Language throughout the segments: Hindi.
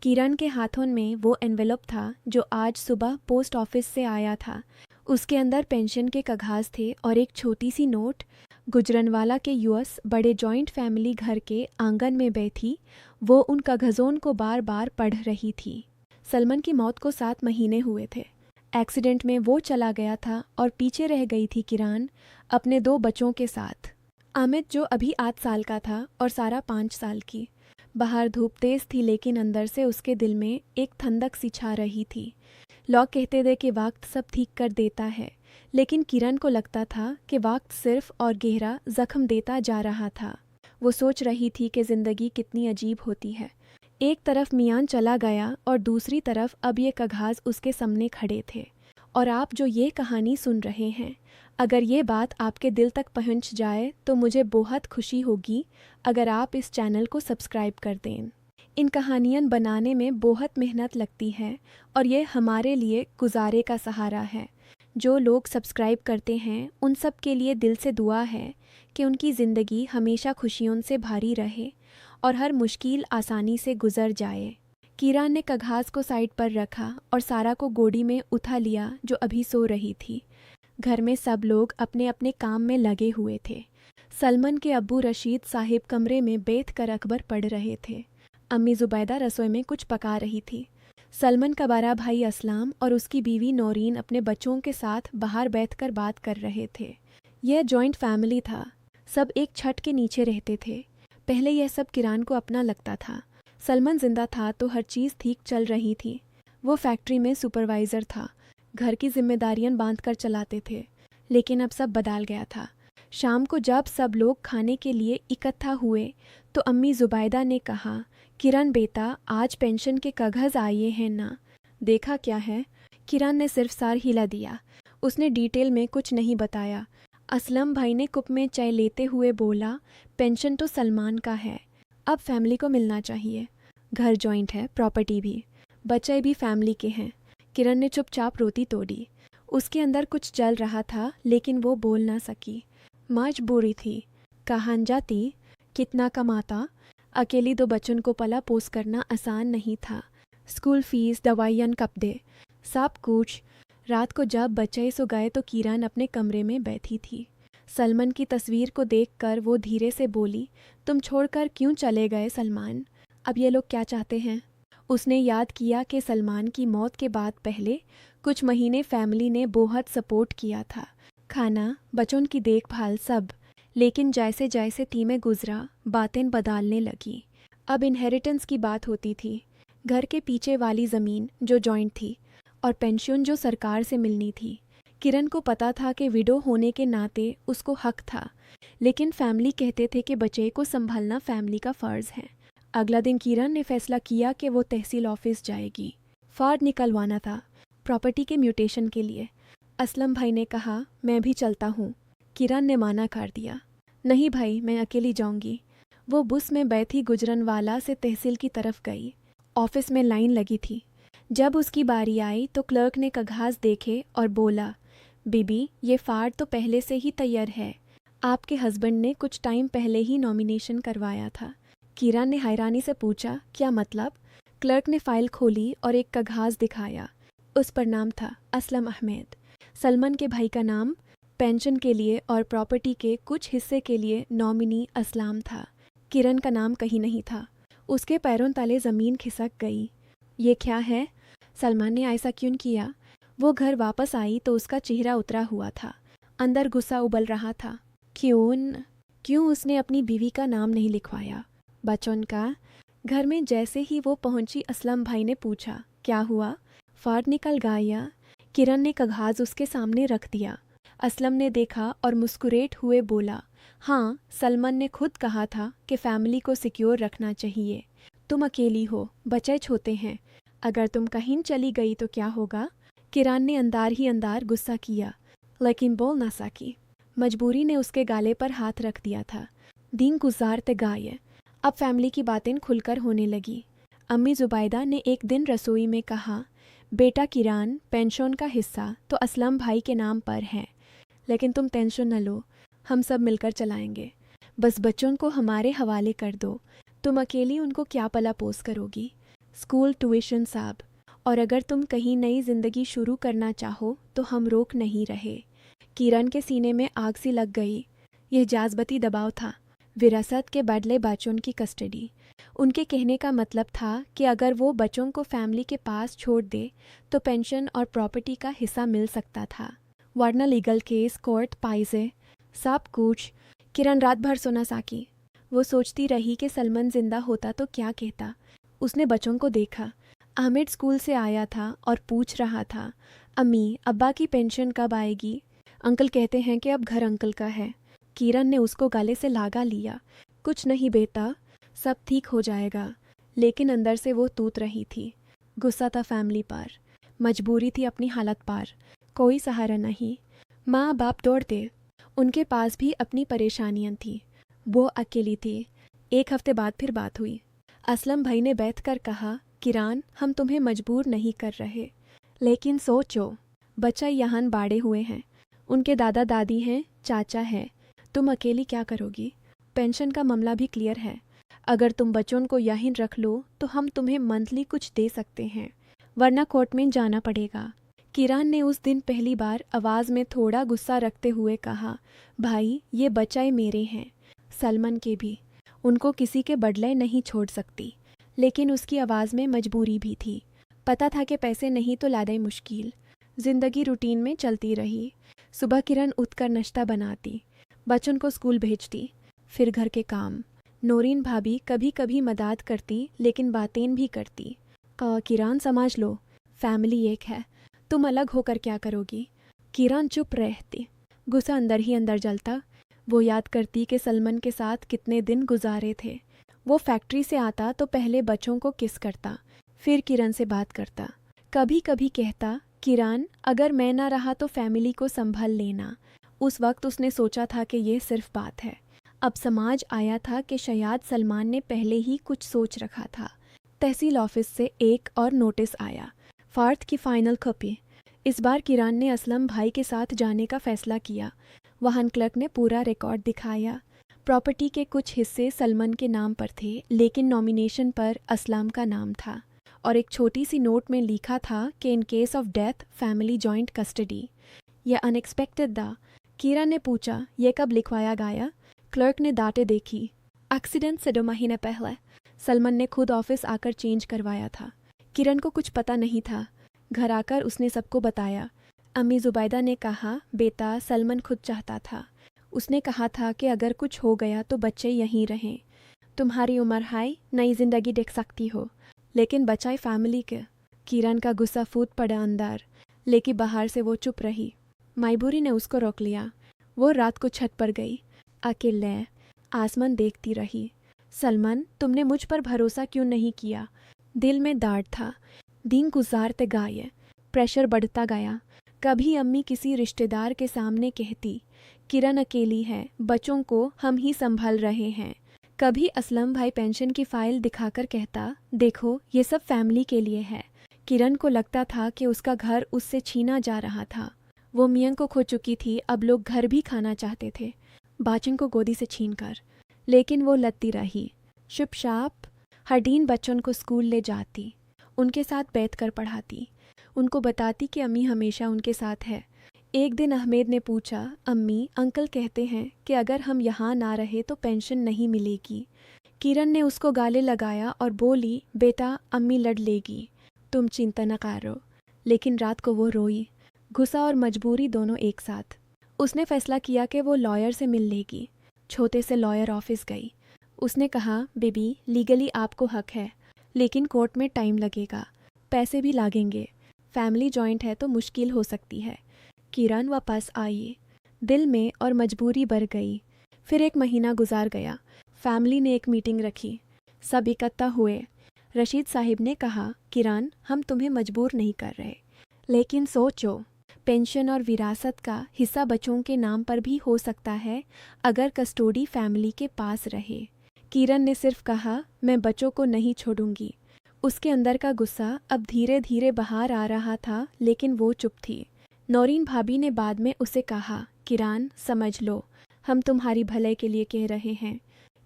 किरण के हाथों में वो एनवेलप था जो आज सुबह पोस्ट ऑफिस से आया था। उसके अंदर पेंशन के कागज थे और एक छोटी सी नोट। गुजरनवाला के यूएस बड़े जॉइंट फैमिली घर के आंगन में बैठी वो उन कागजों को बार बार पढ़ रही थी। सलमान की मौत को 7 महीने हुए थे। एक्सीडेंट में वो चला गया था और पीछे रह गई थी किरण अपने 2 बच्चों के साथ। अमित जो अभी 8 साल का था और सारा 5 साल की। बाहर धूप तेज थी लेकिन अंदर से उसके दिल में एक ठंडक सी छा रही थी। लोग कहते थे कि वक्त सब ठीक कर देता है, लेकिन किरण को लगता था कि वक्त सिर्फ और गहरा जख्म देता जा रहा था। वो सोच रही थी कि ज़िंदगी कितनी अजीब होती है। एक तरफ मियान चला गया और दूसरी तरफ अब ये कागज उसके सामने खड़े थे। और आप जो ये कहानी सुन रहे हैं, अगर ये बात आपके दिल तक पहुंच जाए तो मुझे बहुत खुशी होगी अगर आप इस चैनल को सब्सक्राइब कर दें। इन कहानियाँ बनाने में बहुत मेहनत लगती है और ये हमारे लिए गुजारे का सहारा है। जो लोग सब्सक्राइब करते हैं उन सब के लिए दिल से दुआ है कि उनकी ज़िंदगी हमेशा खुशियों से भरी रहे और हर मुश्किल आसानी से गुजर जाए। किरण ने कागज को साइड पर रखा और सारा को गोदी में उठा लिया जो अभी सो रही थी। घर में सब लोग अपने अपने काम में लगे हुए थे। सलमान के अब्बू रशीद साहिब कमरे में बैठकर अखबार पढ़ रहे थे। अम्मी जुबैदा रसोई में कुछ पका रही थी। सलमान का बड़ा भाई असलाम और उसकी बीवी नौरीन अपने बच्चों के साथ बाहर बैठकर बात कर रहे थे। यह जॉइंट फैमिली था। सब एक छत के नीचे रहते थे। पहले यह सब किरण को अपना लगता था। सलमान जिंदा था तो हर चीज़ ठीक चल रही थी। वो फैक्ट्री में सुपरवाइज़र था। घर की जिम्मेदारियां बांध कर चलाते थे। लेकिन अब सब बदल गया था। शाम को जब सब लोग खाने के लिए इकट्ठा हुए तो अम्मी जुबैदा ने कहा, किरण बेटा, आज पेंशन के कागज आए हैं ना? देखा क्या है? किरण ने सिर्फ सर हिला दिया। उसने डिटेल में कुछ नहीं बताया। असलम भाई ने कुप में चाय लेते हुए बोला, पेंशन तो सलमान का है, अब फैमिली को मिलना चाहिए। घर जॉइंट है, प्रॉपर्टी भी, बच्चे भी फैमिली के हैं। किरण ने चुपचाप रोती तोड़ी। उसके अंदर कुछ चल रहा था लेकिन वो बोल ना सकी। मजबूरी थी। कहाँ जाती, कितना कमाता? अकेली 2 बच्चों को पला पोस करना आसान नहीं था। स्कूल फीस, दवाइयाँ, कपड़े, सब कुछ। रात को जब बच्चे सो गए तो किरण अपने कमरे में बैठी थी। सलमान की तस्वीर को देखकर वो धीरे से बोली, तुम छोड़कर क्यों चले गए सलमान? अब ये लोग क्या चाहते हैं? उसने याद किया कि सलमान की मौत के बाद पहले कुछ महीने फैमिली ने बहुत सपोर्ट किया था। खाना, बच्चों की देखभाल, सब। लेकिन जैसे जैसे तीमें गुजरा बातें बदलने लगी। अब इनहेरिटेंस की बात होती थी। घर के पीछे वाली ज़मीन जो जॉइंट थी और पेंशन जो सरकार से मिलनी थी। किरण को पता था कि विडो होने के नाते उसको हक था, लेकिन फैमिली कहते थे कि बच्चे को संभालना फैमिली का फ़र्ज़ है। अगला दिन किरण ने फैसला किया कि वो तहसील ऑफिस जाएगी। फर्द निकलवाना था प्रॉपर्टी के म्यूटेशन के लिए। असलम भाई ने कहा, मैं भी चलता हूँ। किरण ने माना कर दिया। नहीं भाई, मैं अकेली जाऊंगी। वो बस में बैठी गुजरनवाला से तहसील की तरफ गई। ऑफिस में लाइन लगी थी। जब उसकी बारी आई तो क्लर्क ने कागज देखे और बोला, बीबी, ये फार्ड तो पहले से ही तैयार है। आपके हस्बैंड ने कुछ टाइम पहले ही नॉमिनेशन करवाया था। किरण ने हैरानी से पूछा, क्या मतलब? क्लर्क ने फाइल खोली और एक कागज दिखाया। उस पर नाम था असलम अहमद, सलमान के भाई का नाम। पेंशन के लिए और प्रॉपर्टी के कुछ हिस्से के लिए नॉमिनी असलाम था। किरण का नाम कहीं नहीं था। उसके पैरों तले ज़मीन खिसक गई। ये क्या है? सलमान ने ऐसा क्यों किया? वो घर वापस आई तो उसका चेहरा उतरा हुआ था। अंदर गुस्सा उबल रहा था। क्यों उसने अपनी बीवी का नाम नहीं लिखवाया? बच्चों का? घर में जैसे ही वो पहुंची असलम भाई ने पूछा, क्या हुआ? फाड़ निकल गया? किरण ने कागज उसके सामने रख दिया। असलम ने देखा और मुस्कुराते हुए बोला, हाँ, सलमान ने खुद कहा था कि फैमिली को सिक्योर रखना चाहिए। तुम अकेली हो, बच्चे छोटे हैं। अगर तुम कहीं चली गई तो क्या होगा? किरण ने अंदर ही अंदर गुस्सा किया, लेकिन बोल ना सकी। मजबूरी ने उसके गाले पर हाथ रख दिया था। दिन गुजारते गए। अब फैमिली की बातें खुलकर होने लगी। अम्मी जुबैदा ने एक दिन रसोई में कहा, बेटा किरण, पेंशन का हिस्सा तो असलम भाई के नाम पर है, लेकिन तुम टेंशन न लो, हम सब मिलकर चलाएंगे। बस बच्चों को हमारे हवाले कर दो। तुम अकेली उनको क्या पला पोस करोगी? स्कूल ट्यूशन सब, और अगर तुम कहीं नई ज़िंदगी शुरू करना चाहो तो हम रोक नहीं रहे। किरण के सीने में आग सी लग गई। यह जज्बाती दबाव था, विरासत के बदले बच्चों की कस्टडी। उनके कहने का मतलब था कि अगर वो बच्चों को फैमिली के पास छोड़ दे तो पेंशन और प्रॉपर्टी का हिस्सा मिल सकता था, वरना लीगल केस, कोर्ट, पाइजे, सब कुछ। किरण रात भर सोना साकी। वो सोचती रही कि सलमान जिंदा होता तो क्या कहता। उसने बच्चों को देखा। अहमद स्कूल से आया था और पूछ रहा था, अम्मी अब्बा की पेंशन कब आएगी? अंकल कहते हैं कि अब घर अंकल का है। किरण ने उसको गले से लगा लिया। कुछ नहीं बेटा, सब ठीक हो जाएगा। लेकिन अंदर से वो तूत रही थी। गुस्सा था फैमिली पर, मजबूरी थी अपनी हालत पर। कोई सहारा नहीं। माँ बाप दौड़ते, उनके पास भी अपनी परेशानियां थी। वो अकेली थी। एक हफ्ते बाद फिर बात हुई। असलम भाई ने बैठकर कहा, किरण हम तुम्हें मजबूर नहीं कर रहे, लेकिन सोचो, बच्चा यहाँ बाड़े हुए हैं, उनके दादा दादी हैं, चाचा है, तुम अकेली क्या करोगी? पेंशन का मामला भी क्लियर है। अगर तुम बच्चों को यहीं रख लो तो हम तुम्हें मंथली कुछ दे सकते हैं, वरना कोर्ट में जाना पड़ेगा। किरण ने उस दिन पहली बार आवाज़ में थोड़ा गुस्सा रखते हुए कहा, भाई ये बच्चे मेरे हैं, सलमान के भी, उनको किसी के बदले नहीं छोड़ सकती। लेकिन उसकी आवाज़ में मजबूरी भी थी। पता था कि पैसे नहीं तो लादे मुश्किल। जिंदगी रूटीन में चलती रही। सुबह किरण उठकर नाश्ता बनाती, बच्चों को स्कूल भेजती, फिर घर के काम। नौरीन भाभी कभी कभी मदद करती, लेकिन बातें भी करती। किरण समझ लो, फैमिली एक है, तुम अलग होकर क्या करोगी? किरण चुप रहती। गुस्सा अंदर ही अंदर जलता। वो याद करती कि सलमान के साथ कितने दिन गुजारे थे। वो फैक्ट्री से आता तो पहले बच्चों को किस करता, फिर किरण से बात करता। कभी कभी कहता, किरण अगर मैं ना रहा तो फैमिली को संभाल लेना। उस वक्त उसने सोचा था कि ये सिर्फ बात है। अब समाज आया था कि शायद सलमान ने पहले ही कुछ सोच रखा था। तहसील ऑफिस से एक और नोटिस आया, फ़र्द की फाइनल कॉपी। इस बार किरण ने असलम भाई के साथ जाने का फैसला किया। वाहन क्लर्क ने पूरा रिकॉर्ड दिखाया। प्रॉपर्टी के कुछ हिस्से सलमान के नाम पर थे, लेकिन नॉमिनेशन पर असलम का नाम था, और एक छोटी सी नोट में लिखा था कि in case of death family joint custody. यह अनएक्सपेक्टेड था। किरण ने पूछा, यह कब लिखवाया गया? क्लर्क ने दांतें देखी। एक्सीडेंट से 2 महीने पहले। सलमान ने खुद ऑफिस आकर चेंज करवाया था। किरण को कुछ पता नहीं था। घर आकर उसने सबको बताया। अम्मी जुबैदा ने कहा, बेटा सलमान खुद चाहता था। उसने कहा था कि अगर कुछ हो गया तो बच्चे यहीं रहें। तुम्हारी उम्र है, नई जिंदगी देख सकती हो, लेकिन बचाए फैमिली के। किरण का गुस्सा फूट पड़ा अंदर, लेकिन बाहर से वो चुप रही। मायबूरी ने उसको रोक लिया। वो रात को छत पर गई, अकेले आसमान देखती रही। सलमान, तुमने मुझ पर भरोसा क्यों नहीं किया? दिल में दर्द था। दिन गुजारते गए, प्रेशर बढ़ता गया। कभी अम्मी किसी रिश्तेदार के सामने कहती, किरण अकेली है, बच्चों को हम ही संभाल रहे हैं। कभी असलम भाई पेंशन की फाइल दिखाकर कहता, देखो ये सब फैमिली के लिए है। किरण को लगता था कि उसका घर उससे छीना जा रहा था। वो मियाँ को खो चुकी थी, अब लोग घर भी खाना चाहते थे, बाचन को गोदी से छीन कर। लेकिन वो लड़ती रही। चुपचाप हर दिन बच्चों को स्कूल ले जाती, उनके साथ बैठकर पढ़ाती, उनको बताती कि अम्मी हमेशा उनके साथ है। एक दिन अहमद ने पूछा, अम्मी अंकल कहते हैं कि अगर हम यहाँ ना रहे तो पेंशन नहीं मिलेगी। किरण ने उसको गाले लगाया और बोली, बेटा अम्मी लड़ लेगी, तुम चिंता न करो। लेकिन रात को वो रोई, गुस्सा और मजबूरी दोनों एक साथ। उसने फैसला किया कि वो लॉयर से मिल लेगी। छोटे से लॉयर ऑफिस गई। उसने कहा, बेबी लीगली आपको हक है, लेकिन कोर्ट में टाइम लगेगा, पैसे भी लागेंगे। फैमिली जॉइंट है तो मुश्किल हो सकती है। किरण वापस आई। दिल में और मजबूरी बढ़ गई। फिर 1 महीना गुजार गया। फैमिली ने एक मीटिंग रखी। सब इकट्ठा हुए। रशीद साहिब ने कहा, किरण हम तुम्हें मजबूर नहीं कर रहे, लेकिन सोचो, पेंशन और विरासत का हिस्सा बच्चों के नाम पर भी हो सकता है अगर कस्टोडी फैमिली के पास रहे। किरण ने सिर्फ कहा, मैं बच्चों को नहीं छोड़ूंगी। उसके अंदर का गुस्सा अब धीरे धीरे बाहर आ रहा था, लेकिन वो चुप थी। नौरीन भाभी ने बाद में उसे कहा, किरण समझ लो, हम तुम्हारी भले के लिए कह रहे हैं।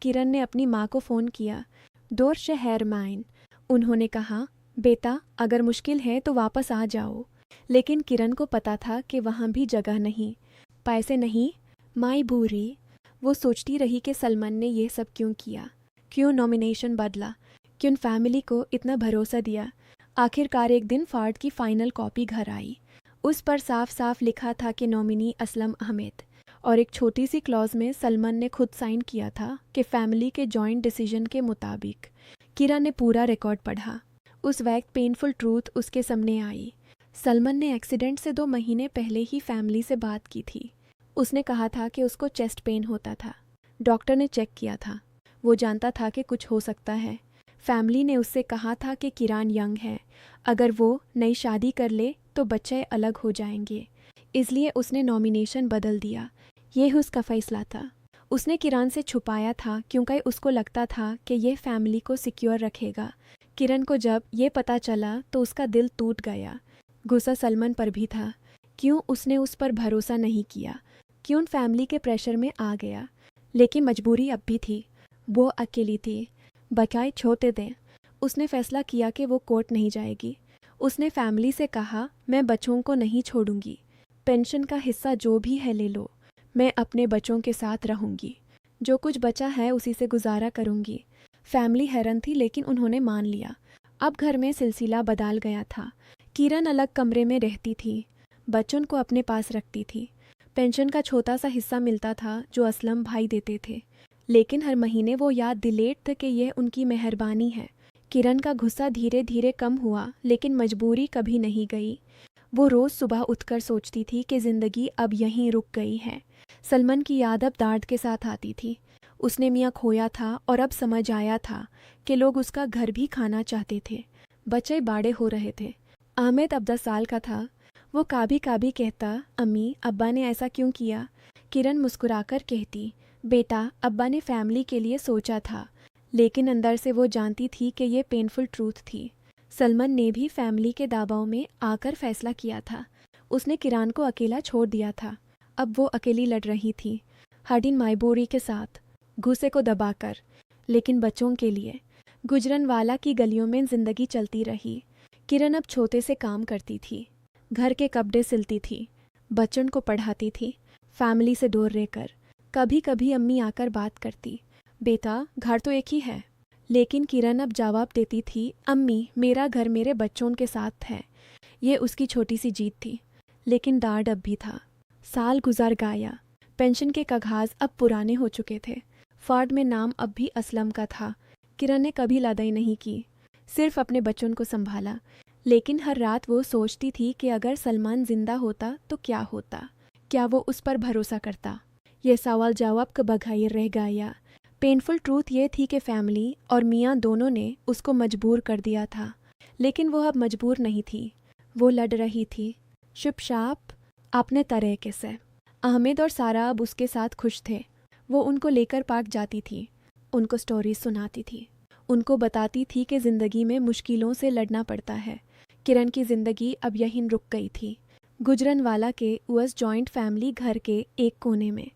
किरण ने अपनी माँ को फ़ोन किया। दूर शहर माइन, उन्होंने कहा, बेटा अगर मुश्किल है तो वापस आ जाओ। लेकिन किरण को पता था कि वहाँ भी जगह नहीं, पैसे नहीं, माई भूरी। वो सोचती रही कि सलमान ने यह सब क्यों किया, क्यों नॉमिनेशन बदला, क्यों फैमिली को इतना भरोसा दिया। आखिरकार एक दिन फार्ड की फाइनल कॉपी घर आई। उस पर साफ साफ लिखा था कि नॉमिनी असलम अहमद, और एक छोटी सी क्लॉज में सलमान ने खुद साइन किया था कि फैमिली के जॉइंट डिसीजन के मुताबिक। किरण ने पूरा रिकॉर्ड पढ़ा। उस वक्त पेनफुल ट्रूथ उसके सामने आई। सलमान ने एक्सीडेंट से 2 महीने पहले ही फैमिली से बात की थी। उसने कहा था कि उसको चेस्ट पेन होता था। डॉक्टर ने चेक किया था, वो जानता था कि कुछ हो सकता है। फैमिली ने उससे कहा था कि किरण यंग है, अगर वो नई शादी कर ले तो बच्चे अलग हो जाएंगे, इसलिए उसने नॉमिनेशन बदल दिया। यह उसका फैसला था। उसने किरण से छुपाया था क्योंकि उसको लगता था कि यह फैमिली को सिक्योर रखेगा। किरण को जब ये पता चला तो उसका दिल टूट गया। गुस्सा सलमान पर भी था। क्यों उसने उस पर भरोसा नहीं किया, क्यों फैमिली के प्रेशर में आ गया। लेकिन मजबूरी अब भी थी, वो अकेली थी, बकाए छोटे थे। उसने फैसला किया कि वो कोर्ट नहीं जाएगी। उसने फैमिली से कहा, मैं बच्चों को नहीं छोड़ूंगी, पेंशन का हिस्सा जो भी है ले लो, मैं अपने बच्चों के साथ रहूंगी, जो कुछ बचा है उसी से गुजारा करूंगी। फैमिली हैरान थी लेकिन उन्होंने मान लिया। अब घर में सिलसिला बदल गया था। किरण अलग कमरे में रहती थी, बच्चों को अपने पास रखती थी। पेंशन का छोटा सा हिस्सा मिलता था जो असलम भाई देते थे, लेकिन हर महीने वो याद दिलेट थे कि यह उनकी मेहरबानी है। किरण का गुस्सा धीरे धीरे कम हुआ, लेकिन मजबूरी कभी नहीं गई। वो रोज़ सुबह उठकर सोचती थी कि ज़िंदगी अब यहीं रुक गई है। सलमान की याद अब दर्द के साथ आती थी। उसने मियाँ खोया था और अब समझ आया था कि लोग उसका घर भी खाना चाहते थे। बच्चे बड़े हो रहे थे। अहमद अब 10 साल का था। वो कभी कभी कहता, अम्मी अब्बा ने ऐसा क्यों किया। किरण मुस्कुराकर कहती, बेटा अब्बा ने फैमिली के लिए सोचा था। लेकिन अंदर से वो जानती थी कि ये पेनफुल ट्रूथ थी। सलमान ने भी फैमिली के दबाव में आकर फैसला किया था। उसने किरण को अकेला छोड़ दिया था। अब वो अकेली लड़ रही थी, हार्डिन माइबोरी के साथ, गुस्से को दबाकर, लेकिन बच्चों के लिए। गुजरनवाला की गलियों में जिंदगी चलती रही। किरण अब छोटे से काम करती थी, घर के कपड़े सिलती थी, बच्चों को पढ़ाती थी, फैमिली से दूर रहकर। कभी कभी अम्मी आकर बात करती, बेटा घर तो एक ही है। लेकिन किरण अब जवाब देती थी, अम्मी मेरा घर मेरे बच्चों के साथ है। ये उसकी छोटी सी जीत थी, लेकिन डार्ड अब भी था। साल गुजार गया। पेंशन के कागज अब पुराने हो चुके थे। फार्ड में नाम अब भी असलम का था। किरण ने कभी लड़ाई नहीं की, सिर्फ अपने बच्चों को संभाला। लेकिन हर रात वो सोचती थी कि अगर सलमान जिंदा होता तो क्या होता, क्या वो उस पर भरोसा करता। यह सवाल जवाब के बगैर रह गया। पेनफुल ट्रूथ ये थी कि फैमिली और मियाँ दोनों ने उसको मजबूर कर दिया था। लेकिन वो अब मजबूर नहीं थी, वो लड़ रही थी, चुपचाप, अपने तरीके से। अहमद और सारा अब उसके साथ खुश थे। वो उनको लेकर पार्क जाती थी, उनको स्टोरीज सुनाती थी, उनको बताती थी कि ज़िंदगी में मुश्किलों से लड़ना पड़ता है। किरण की ज़िंदगी अब यहीं रुक गई थी, गुजरनवाला के यूएस जॉइंट फैमिली घर के एक कोने में।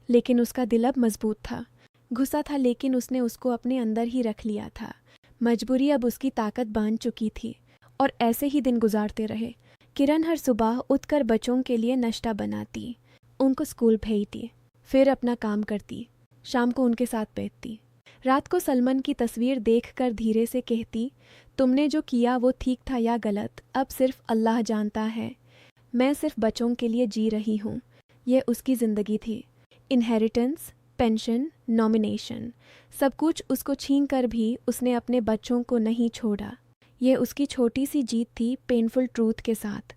लेकिन उसका दिल अब मजबूत था। गुस्सा था लेकिन उसने उसको अपने अंदर ही रख लिया था। मजबूरी अब उसकी ताकत बांध चुकी थी। और ऐसे ही दिन गुजारते रहे। किरण हर सुबह उठकर बच्चों के लिए नाश्ता बनाती, उनको स्कूल भेजती, फिर अपना काम करती, शाम को उनके साथ बैठती। रात को सलमान की तस्वीर देखकर धीरे से कहती, तुमने जो किया वो ठीक था या गलत अब सिर्फ अल्लाह जानता है। मैं सिर्फ बच्चों के लिए जी रही हूँ। यह उसकी ज़िंदगी थी। इनहेरिटेंस, पेंशन, नॉमिनेशन, सब कुछ उसको छीन कर भी उसने अपने बच्चों को नहीं छोड़ा। यह उसकी छोटी सी जीत थी पेनफुल ट्रूथ के साथ।